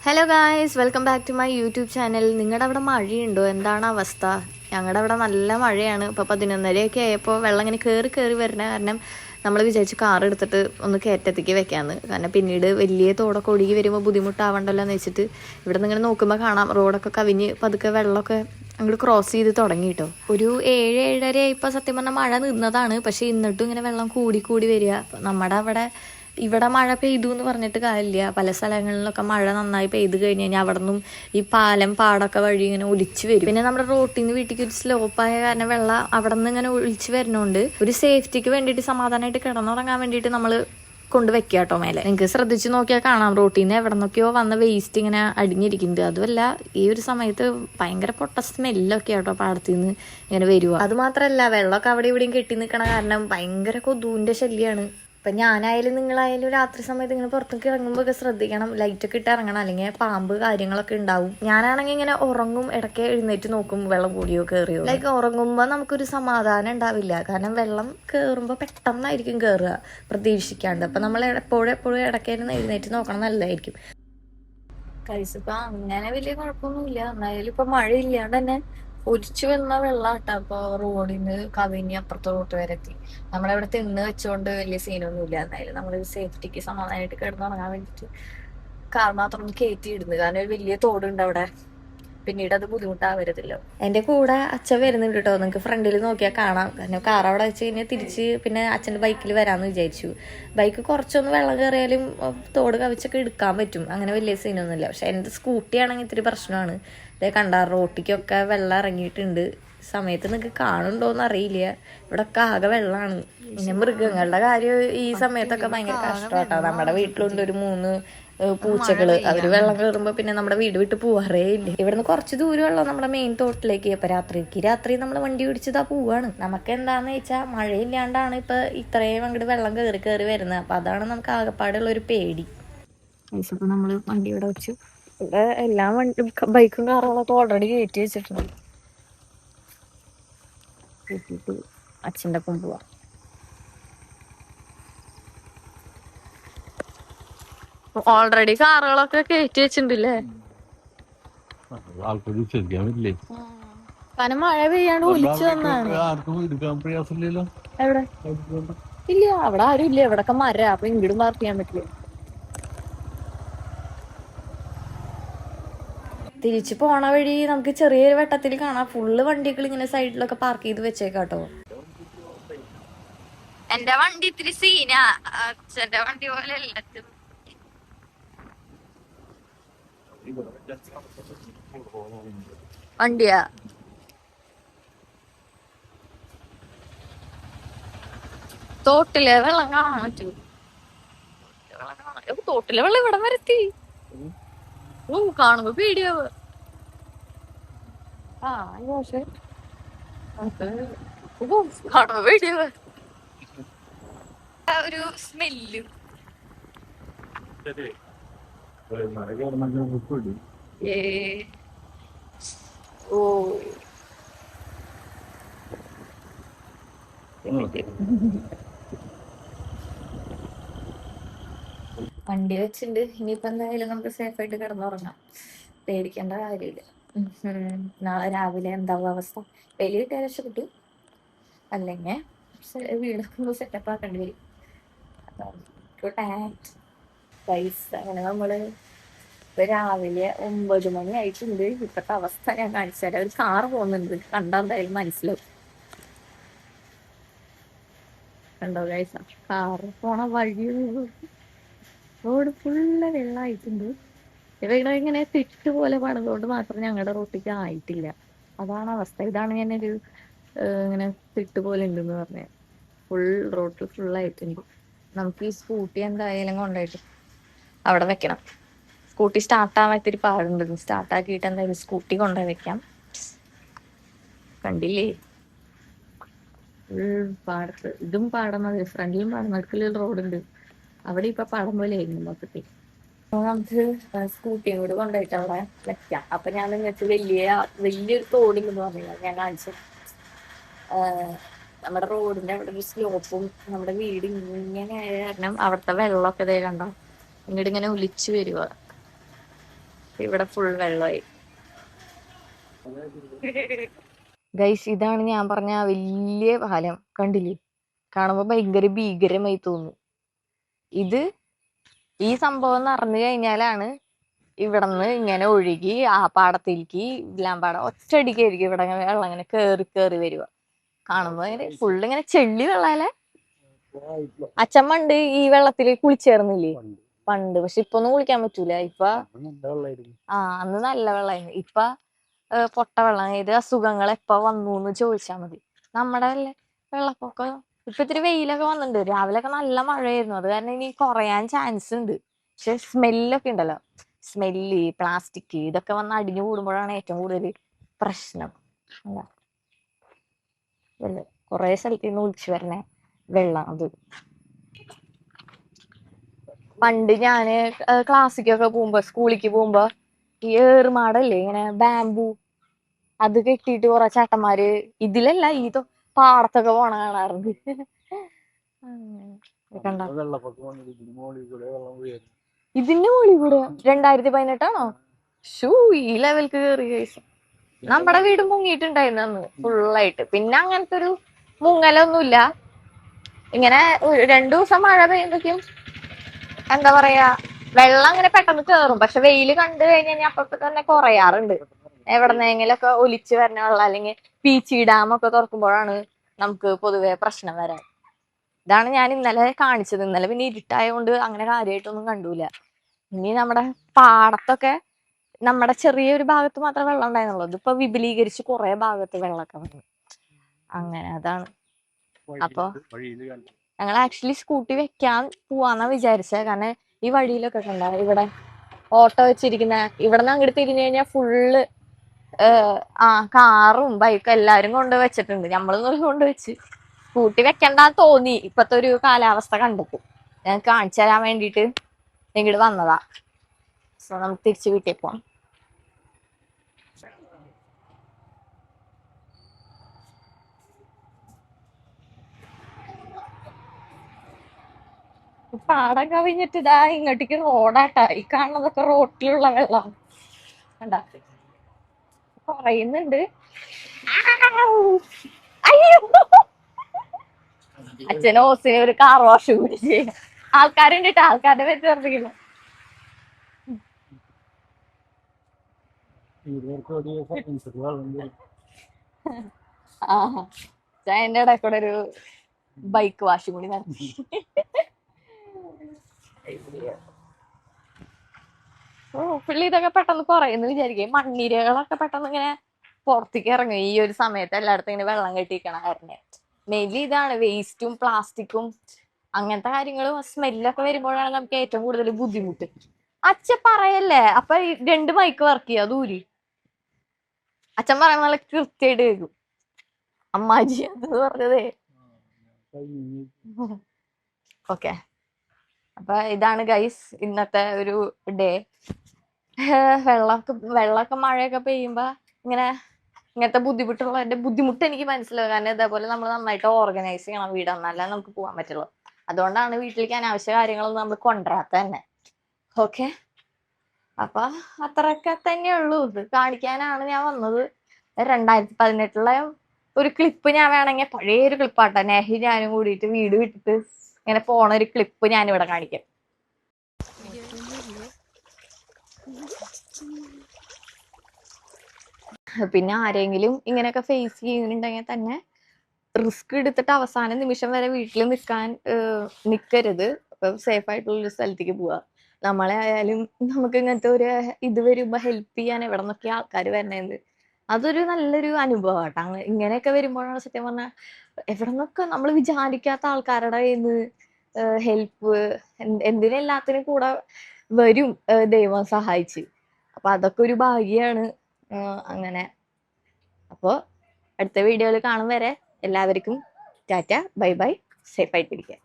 Hello guys, welcome back to my YouTube channel. നിങ്ങളുടെ അവിടെ മഴയുണ്ടോ? എന്താണ് അവസ്ഥ? ഞങ്ങളുടെ അവിടെ നല്ല മഴയാണ്. ഇപ്പോൾ 11:30 ആയപ്പോൾ വെള്ളം ഇങ്ങനെ കയറി കയറി വരുന്ന കാരണം നമ്മൾ വിചാരിച്ച് കാർ എടുത്തിട്ട് ഒന്ന് കയറ്റത്തേക്ക് വെക്കാമെന്ന്. കാരണം പിന്നീട് വലിയ തോടൊക്കെ ഒഴുകി വരുമ്പോൾ ബുദ്ധിമുട്ടാവണ്ടല്ലോ എന്ന് വെച്ചിട്ട് ഇവിടെ നിന്ന് ഇങ്ങനെ നോക്കുമ്പോൾ കാണാം റോഡൊക്കെ കവിഞ്ഞ് പതുക്കെ വെള്ളമൊക്കെ അങ്ങോട്ട് ക്രോസ് ചെയ്ത് തുടങ്ങി കേട്ടോ. ഒരു 7-7:30 ആയപ്പോൾ സത്യം പറഞ്ഞാൽ മഴ നിന്നതാണ്. പക്ഷേ എന്നിട്ടും ഇങ്ങനെ വെള്ളം കൂടി കൂടി വരിക. നമ്മുടെ ഇവിടെ മഴ പെയ്തു എന്ന് പറഞ്ഞിട്ട് കാര്യമില്ല. പല സ്ഥലങ്ങളിലൊക്കെ മഴ നന്നായി പെയ്ത് കഴിഞ്ഞ് കഴിഞ്ഞാൽ അവിടെ നിന്നും ഈ പാടൊക്കെ വഴി ഇങ്ങനെ ഒലിച്ച് വരും. പിന്നെ നമ്മുടെ റോട്ടിൽ നിന്ന് വീട്ടിലേക്ക് ഒരു സ്ലോപ്പായ കാരണം വെള്ളം അവിടെ നിന്ന് ഇങ്ങനെ ഒലിച്ച് വരുന്നതുകൊണ്ട് ഒരു സേഫ്റ്റിക്ക് വേണ്ടിയിട്ട് സമാധാനമായിട്ട് കിടന്നുറങ്ങാൻ വേണ്ടിയിട്ട് നമ്മൾ കൊണ്ടുവയ്ക്കുക കേട്ടോ മേലെ. നിങ്ങൾക്ക് ശ്രദ്ധിച്ച് നോക്കിയാൽ കാണാം റോട്ടിൽ നിന്ന് എവിടെ നിന്നൊക്കെയോ വന്ന വേസ്റ്റ് ഇങ്ങനെ അടിഞ്ഞിരിക്കുന്നത്. അതുമല്ല ഈ ഒരു സമയത്ത് ഭയങ്കര പൊട്ട സ്മെല്ലൊക്കെ ആട്ടോ പാടത്തു നിന്ന് ഇങ്ങനെ വരുക. അത് മാത്രമല്ല വെള്ളമൊക്കെ അവിടെ ഇവിടെയും കെട്ടി നിൽക്കണ കാരണം ഭയങ്കര കൊതുവിൻ്റെ ശല്യമാണ്. ഇപ്പം ഞാനായാലും നിങ്ങളായാലും രാത്രി സമയത്ത് ഇങ്ങനെ പുറത്തേക്ക് ഇറങ്ങുമ്പോൾ ഒക്കെ ശ്രദ്ധിക്കണം, ലൈറ്റൊക്കെ ഇട്ട് ഇറങ്ങണം, അല്ലെങ്കിൽ പാമ്പ് കാര്യങ്ങളൊക്കെ ഉണ്ടാവും. ഞാനാണെങ്കിൽ ഇങ്ങനെ ഉറങ്ങും, ഇടയ്ക്ക് എഴുന്നേറ്റ് നോക്കും വെള്ളം കൂടിയോ കയറിയോ. ലൈക്ക് ഉറങ്ങുമ്പോൾ നമുക്കൊരു സമാധാനം ഉണ്ടാവില്ല. കാരണം വെള്ളം കയറുമ്പോൾ പെട്ടെന്നായിരിക്കും കയറുക പ്രതീക്ഷിക്കാണ്ട്. അപ്പം നമ്മൾ എപ്പോഴും ഇടയ്ക്കായിരുന്നു എഴുന്നേറ്റ് നോക്കണം, നല്ലതായിരിക്കും. കഴിച്ചപ്പോൾ അങ്ങനെ വലിയ കുഴപ്പമൊന്നുമില്ല. എന്നായാലും ഇപ്പം മഴയില്ലാണ്ട് തന്നെ ഒലിച്ചു വന്ന വെള്ളാട്ടാ അപ്പൊ റോഡിന്ന് കവിഞ്ഞ് അപ്പുറത്തെ റോട്ട് വരെ എത്തി. നമ്മളവിടെ തിണ്ണ് വെച്ചോണ്ട് വലിയ സീനൊന്നുമില്ല. എന്നാലും നമ്മൾ സേഫ്റ്റിക്ക് സമാധാനമായിട്ട് കിടന്നുറങ്ങാൻ വേണ്ടിട്ട് കാർ മാത്രം ഒന്ന് കയറ്റി ഇടുന്നു. കാരണം ഒരു വലിയ തോടുണ്ട് അവിടെ, പിന്നീട് അത് ബുദ്ധിമുട്ടാവരുതല്ലോ. എന്റെ കൂടെ അച്ഛൻ വരുന്നുണ്ട് കേട്ടോ. നിങ്ങൾക്ക് ഫ്രണ്ടിൽ നോക്കിയാൽ കാണാം. കാരണം കാർ അവിടെ വെച്ച് കഴിഞ്ഞാൽ തിരിച്ച് പിന്നെ അച്ഛൻ്റെ ബൈക്കിൽ വരാമെന്ന് വിചാരിച്ചു. ബൈക്ക് കുറച്ചൊന്ന് വെള്ളം കയറിയാലും തോട് കവിച്ചൊക്കെ എടുക്കാൻ പറ്റും, അങ്ങനെ വലിയ സീനൊന്നുമില്ല. പക്ഷെ എൻ്റെ സ്കൂട്ടി ആണെങ്കിൽ ഇത്തിരി പ്രശ്നമാണ്. ഇതേ കണ്ട റോട്ടിക്കൊക്കെ വെള്ളം ഇറങ്ങിയിട്ടുണ്ട്. സമയത്ത് നിങ്ങൾക്ക് കാണുന്നുണ്ടോന്ന് അറിയില്ല, ഇവിടെ ഒക്കെ ആകെ വെള്ളമാണ്. പിന്നെ മൃഗങ്ങളുടെ കാര്യം ഈ സമയത്തൊക്കെ ഭയങ്കര കഷ്ടമാട്ടോ. നമ്മുടെ വീട്ടിലുണ്ട് ഒരു 3 പൂച്ചകള്. അവര് വെള്ളം കയറുമ്പോ പിന്നെ നമ്മുടെ വീട് വിട്ട് പോവാറേ ഇല്ല. ഇവിടുന്ന് കുറച്ച് ദൂരമുള്ള നമ്മുടെ മെയിൻ തോട്ടിലേക്ക്. അപ്പൊ രാത്രി നമ്മൾ വണ്ടി പിടിച്ചതാ പോവാണ്. നമുക്ക് എന്താന്ന് വെച്ചാൽ മഴയില്ലാണ്ടാണ് ഇപ്പൊ ഇത്രയും അങ്ങോട്ട് വെള്ളം കയറി വരുന്നത്. അപ്പൊ അതാണ് നമുക്ക് ആകെപ്പാടുള്ള ഒരു പേടി. അപ്പൊ നമ്മള് വണ്ടി ഇവിടെ വെച്ചു. ഇവിടെ എല്ലാ ബൈക്കും കാറുകളൊക്കെ ഓൾറെഡി കയറ്റി വെച്ചിട്ടുണ്ട്. കയറ്റിട്ട് അച്ഛൻ്റെ ഒപ്പം പോവാം. ഓൾറെഡി കാറുകളൊക്കെ കയറ്റി വെച്ചിട്ടുണ്ടല്ലേ. കാരണം മഴ പെയ്യാണ്ട് ഒലിച്ചു വന്നാണ്. എവിടെ ഇല്ല, അവിടെ ആരും ഇല്ല. ഇവിടൊക്കെ മര, അപ്പൊ ഇങ്ങോട്ടും പാർക്ക് ചെയ്യാൻ പറ്റില്ല. തിരിച്ചു പോണ വഴി നമുക്ക് ചെറിയൊരു വെട്ടത്തിൽ കാണാം ഫുള്ള് വണ്ടികൾ ഇങ്ങനെ സൈഡിലൊക്കെ പാർക്ക് ചെയ്ത് വെച്ചേക്കാട്ടോ. എന്റെ വണ്ടി ഇത്തിരി സീനാ, അച്ഛന്റെ വണ്ടി പോലെ എല്ലാത്തിനും. വണ്ടിയാ തോട്ടിലെ വെള്ളം കാണാൻ പറ്റൂ. തോട്ടിലെ വെള്ളം ഇവിടെ വരത്തി. കാണുമ്പോ പേടിയാവ. പക്ഷെ കാണുമ്പോ പേടിയാവ. ഒരു സ്മെല്ലും ഓ വണ്ടി വെച്ചിട്ടുണ്ട്. ഇനിയിപ്പോ എന്തായാലും നമുക്ക് സേഫ് ആയിട്ട് കിടന്നുറങ്ങാം, പേടിക്കേണ്ട കാര്യമില്ല. നാളെ രാവിലെ എന്താവും അവസ്ഥ? വലിയ കിട്ടിയ രക്ഷപ്പെട്ടു, അല്ലെങ്കിൽ വീടൊക്കെ സെറ്റപ്പ് ആക്കേണ്ടി വരും. അങ്ങനെ നമ്മള് ഇപ്പൊ രാവിലെ 9 മണി ആയിട്ടുണ്ട്. ഇപ്പത്തെ അവസ്ഥ ഞാൻ കാണിച്ചു തരാം. ഒരു കാറ് പോകുന്നുണ്ട്, കണ്ടാ എന്തായാലും മനസ്സിലാവും. കണ്ടോ ഗൈസ്, കാറ് പോണ വഴി റോഡ് ഫുള്ള് വെള്ളമായിട്ടുണ്ട്. ഇവിടെ ഇങ്ങനെ തിട്ട് പോലെ പണിതുകൊണ്ട് മാത്രം ഞങ്ങളുടെ റോട്ടിലേക്ക് ആയിട്ടില്ല. അതാണ് അവസ്ഥ. ഇതാണ് ഞാനൊരു ഇങ്ങനെ തിട്ട് പോലെ ഉണ്ടെന്ന് പറഞ്ഞത്. ഫുൾ റോഡ് ഫുള്ളായിട്ടുണ്ട്. നമുക്ക് ഈ സ്കൂട്ടി എന്തായാലും കൊണ്ടുപോയിട്ട് അവിടെ വെക്കണം. സ്കൂട്ടി സ്റ്റാർട്ടാവാൻ ഇത്തിരി പാടുണ്ട്. സ്റ്റാർട്ടാക്കിയിട്ട് എന്തായാലും സ്കൂട്ടി കൊണ്ടുപോയി വെക്കാം. കണ്ടില്ലേ ഫുൾ പാടത്ത്. ഇതും പാടം മതി, ഫ്രണ്ടിലും പാടം, നടുക്കിൽ റോഡുണ്ട്. അവിടെ ഇപ്പൊ പാടം പോലെ ആയിരുന്നു മൊത്തത്തിൽ. നമുക്ക് സ്കൂട്ടിയും കൂടി കൊണ്ടുപോയിട്ട് അവിടെ വെക്കാം. അപ്പൊ ഞാൻ നിങ്ങൾക്ക് വലിയൊരു തോടുണ്ടെന്ന് പറഞ്ഞില്ല, ഞാൻ കാണിച്ചു. നമ്മുടെ റോഡിന്റെ അവിടെ ഒരു സ്ലോപ്പും നമ്മുടെ വീട് ഇങ്ങനെ ആയ കാരണം അവിടുത്തെ വെള്ളമൊക്കെ ഇതേ കണ്ടോ ഇങ്ങോട്ട് ഇങ്ങനെ ഒലിച്ചു വരുക. ഇവിടെ ഫുൾ വെള്ളമായി. ഗൈസ്, ഇതാണ് ഞാൻ പറഞ്ഞ വലിയ പാലം. കണ്ടില്ലേ? കാണുമ്പോ ഭയങ്കര ഭീകരമായി തോന്നുന്നു. ഇത് ഈ സംഭവം നിറഞ്ഞു കഴിഞ്ഞാലാണ് ഇവിടുന്ന് ഇങ്ങനെ ഒഴുകി ആ പാടത്തേക്ക് വിലാമ്പാടം ഒറ്റയടിക്കായിരിക്കും ഇവിടെ വെള്ളം ഇങ്ങനെ കേറി വരുക. കാണുമ്പോ ഇങ്ങനെ ഫുള്ള് ഇങ്ങനെ ചെള്ളി വെള്ളാലെ. അച്ഛൻ പണ്ട് ഈ വെള്ളത്തില് കുളിച്ചേർന്നില്ലേ പണ്ട്? പക്ഷെ ഇപ്പൊ ഒന്നും കുളിക്കാൻ പറ്റൂല. ഇപ്പൊ അന്ന് നല്ല വെള്ളമായിരുന്നു. ഇപ്പൊ പൊട്ട വെള്ളം. ഏത് അസുഖങ്ങൾ എപ്പ വന്നു ചോദിച്ചാൽ മതി. നമ്മുടെ വെള്ളപ്പൊക്കം ഇപ്പൊ ഇത്തിരി വെയിലൊക്കെ വന്നിട്ടുണ്ട്. രാവിലെയൊക്കെ നല്ല മഴയായിരുന്നു. അത് കാരണം ഇനി കുറയാൻ ചാൻസ് ഉണ്ട്. പക്ഷെ സ്മെല്ലൊക്കെ ഉണ്ടല്ലോ, സ്മെല്ല്, പ്ലാസ്റ്റിക് ഇതൊക്കെ വന്ന് അടിഞ്ഞു കൂടുമ്പോഴാണ് ഏറ്റവും കൂടുതൽ പ്രശ്നം. കൊറേ സ്ഥലത്ത് നിന്ന് ഒളിച്ചു വരണേ വെള്ളം. അത് പണ്ട് ഞാന് ക്ലാസ്സിക്കൊക്കെ പോകുമ്പോ, സ്കൂളിലേക്ക് പോകുമ്പോ ഈ ഏറുമാടല്ലേ ഇങ്ങനെ ബാംബു അത് കെട്ടിയിട്ട് കുറെ ചേട്ടന്മാര് ഇതിലല്ല ഈ പാടത്തൊക്കെ പോണ കാണാറുണ്ട്. ഇതിന്റെ മുകളിൽ കൂടെ 2018 ഷൂ ഈ ലെവൽക്ക് കയറി കഴിച്ചു. നമ്മുടെ വീട് മുങ്ങിയിട്ടുണ്ടായിരുന്നു അന്ന് ഫുള്ളായിട്ട്. പിന്നെ അങ്ങനത്തെ ഒരു മുങ്ങലൊന്നുമില്ല. ഇങ്ങനെ 2 ദിവസം മഴ പെയ്യുമ്പോഴേക്കും എന്താ പറയാ, വെള്ളം അങ്ങനെ പെട്ടെന്ന് കേറും. പക്ഷെ വെയില് കണ്ടു കഴിഞ്ഞാൽ അപ്പൊ തന്നെ കുറയാറുണ്ട്. എവിടെന്നെങ്കിലൊക്കെ ഒലിച്ചു വരണ വെള്ളം, അല്ലെങ്കിൽ പീച്ചി ഡാമൊക്കെ തുറക്കുമ്പോഴാണ് നമുക്ക് പൊതുവെ പ്രശ്നം വരാൻ. ഇതാണ് ഞാൻ ഇന്നലെ കാണിച്ചത്. ഇന്നലെ പിന്നെ ഇരുട്ടായതുകൊണ്ട് അങ്ങനെ കാര്യമായിട്ടൊന്നും കണ്ടൂല. ഇനി നമ്മുടെ പാടത്തൊക്കെ നമ്മുടെ ചെറിയൊരു ഭാഗത്ത് മാത്രമേ വെള്ളം ഉണ്ടായിരുന്നുള്ളൂ. ഇതിപ്പോ വിപുലീകരിച്ച് കുറെ ഭാഗത്ത് വെള്ളമൊക്കെ വന്നു. അങ്ങനെ അതാണ്. അപ്പൊ ഞങ്ങൾ ആക്ച്വലി സ്കൂട്ടി വെക്കാൻ പോവാന്നാ വിചാരിച്ചത്. കാരണം ഈ വഴിയിലൊക്കെ കണ്ട ഇവിടെ ഓട്ടോ വെച്ചിരിക്കുന്ന, ഇവിടെ നിന്ന് അങ്ങോട്ട് തിരിഞ്ഞു കഴിഞ്ഞാൽ ഫുള്ള് കാറും ബൈക്കും എല്ലാരും കൊണ്ട് വെച്ചിട്ടുണ്ട്. നമ്മളൊന്നും കൊണ്ടുവച്ച് സ്കൂട്ടി വെക്കണ്ടെന്ന് തോന്നി ഇപ്പത്തെ ഒരു കാലാവസ്ഥ കണ്ടിട്ട്. ഞാൻ കാണിച്ചു തരാൻ വേണ്ടിട്ട് ഇങ്ങോട്ട് വന്നതാ. സോ നമുക്ക് തിരിച്ചു വീട്ടിൽ പോവാം. പാടം കവിഞ്ഞിട്ട് ഇതാ ഇങ്ങോട്ടേക്ക് റോഡാട്ടാ. ഈ കാണുന്നതൊക്കെ റോട്ടിലുള്ള വെള്ളം കണ്ടാ കുറയുന്നുണ്ട്. അയ്യോ, അച്ഛന് ഓസിനെ ഒരു കാർ വാഷ് കൂടി ചെയ്യും. ആൾക്കാരുണ്ട്, ആൾക്കാരുടെ പേര് ചേർത്തിക്കുന്നു. എന്റെ ഇടയിൽ കൂടെ ഒരു ബൈക്ക് വാഷും കൂടി നടത്തി. പുള്ളി ഇതൊക്കെ പെട്ടെന്ന് കുറയുന്നു വിചാരിക്കും. മണ്ണിരകളൊക്കെ പെട്ടെന്ന് ഇങ്ങനെ പുറത്തേക്ക് ഇറങ്ങും ഈ ഒരു സമയത്ത്. എല്ലായിടത്തും ഇങ്ങനെ വെള്ളം കെട്ടിക്കണ കാരണം മെയിൻലി ഇതാണ്. വേസ്റ്റും പ്ലാസ്റ്റിക്കും അങ്ങനത്തെ കാര്യങ്ങളും സ്മെല്ലൊക്കെ വരുമ്പോഴാണ് നമുക്ക് ഏറ്റവും കൂടുതൽ ബുദ്ധിമുട്ട്. അച്ഛൻ പറയല്ലേ, അപ്പൊ 2 മൈക്ക് വർക്ക് ചെയ്യാ ദൂരി. അച്ഛൻ പറയുന്ന നല്ല കൃത്യമായിട്ട് കേൾക്കും. അമ്മാജി അത് പറഞ്ഞതേ. ഓക്കെ, അപ്പൊ ഇതാണ് ഗൈസ് ഇന്നത്തെ ഒരു ഡേ. വെള്ളമൊക്കെ മഴയൊക്കെ പെയ്യുമ്പോ ഇങ്ങനത്തെ ബുദ്ധിമുട്ടുള്ളതിന്റെ ബുദ്ധിമുട്ട് എനിക്ക് മനസ്സിലാവും. കാരണം ഇതേപോലെ നമ്മൾ നന്നായിട്ട് ഓർഗനൈസ് ചെയ്യണം വീട്, എന്നാലേ നമുക്ക് പോകാൻ പറ്റുള്ളൂ. അതുകൊണ്ടാണ് വീട്ടിലേക്ക് അനാവശ്യ കാര്യങ്ങളൊന്നും നമ്മൾ കൊണ്ടുവരാത്ത തന്നെ. ഓക്കെ, അപ്പൊ അത്രയൊക്കെ തന്നെയുള്ളൂ. ഇത് കാണിക്കാനാണ് ഞാൻ വന്നത്. 2018 ഒരു ക്ലിപ്പ് ഞാൻ വേണമെങ്കിൽ, പഴയൊരു ക്ലിപ്പാട്ടെ, നേഹി ഞാനും കൂടിയിട്ട് വീട് വിട്ടിട്ട് ഇങ്ങനെ പോണ ഒരു ക്ലിപ്പ് ഞാനിവിടെ കാണിക്കാം. പിന്നെ ആരെങ്കിലും ഇങ്ങനെയൊക്കെ ഫേസ് ചെയ്യുന്നുണ്ടെങ്കിൽ തന്നെ റിസ്ക് എടുത്തിട്ട് അവസാന നിമിഷം വരെ വീട്ടിൽ നിൽക്കരുത്. സേഫ് ആയിട്ടുള്ളൊരു സ്ഥലത്തേക്ക് പോവുക. നമ്മളെ ആയാലും നമുക്ക് ഇങ്ങനത്തെ ഒരു ഇത് വരുമ്പോ ഹെൽപ്പ് ചെയ്യാൻ എവിടെ നിന്നൊക്കെ ആൾക്കാർ വരണത്, അതൊരു നല്ലൊരു അനുഭവമാട്ടോ. ഇങ്ങനെയൊക്കെ വരുമ്പോഴാണ് സത്യം പറഞ്ഞാൽ എവിടെ നിന്നൊക്കെ നമ്മൾ വിചാരിക്കാത്ത ആൾക്കാരുടെ കയ്യിന്ന് ഹെൽപ്പ്, എന്തിനെല്ലാത്തിനും കൂടെ വരും ദൈവം സഹായിച്ച്. അപ്പൊ അതൊക്കെ ഒരു ഭാഗ്യാണ്. അങ്ങനെ അപ്പോ അടുത്ത വീഡിയോയിൽ കാണും വരെ എല്ലാവർക്കും ടാറ്റ, ബൈ ബൈ, സേഫ് ആയിട്ടിരിക്കുക.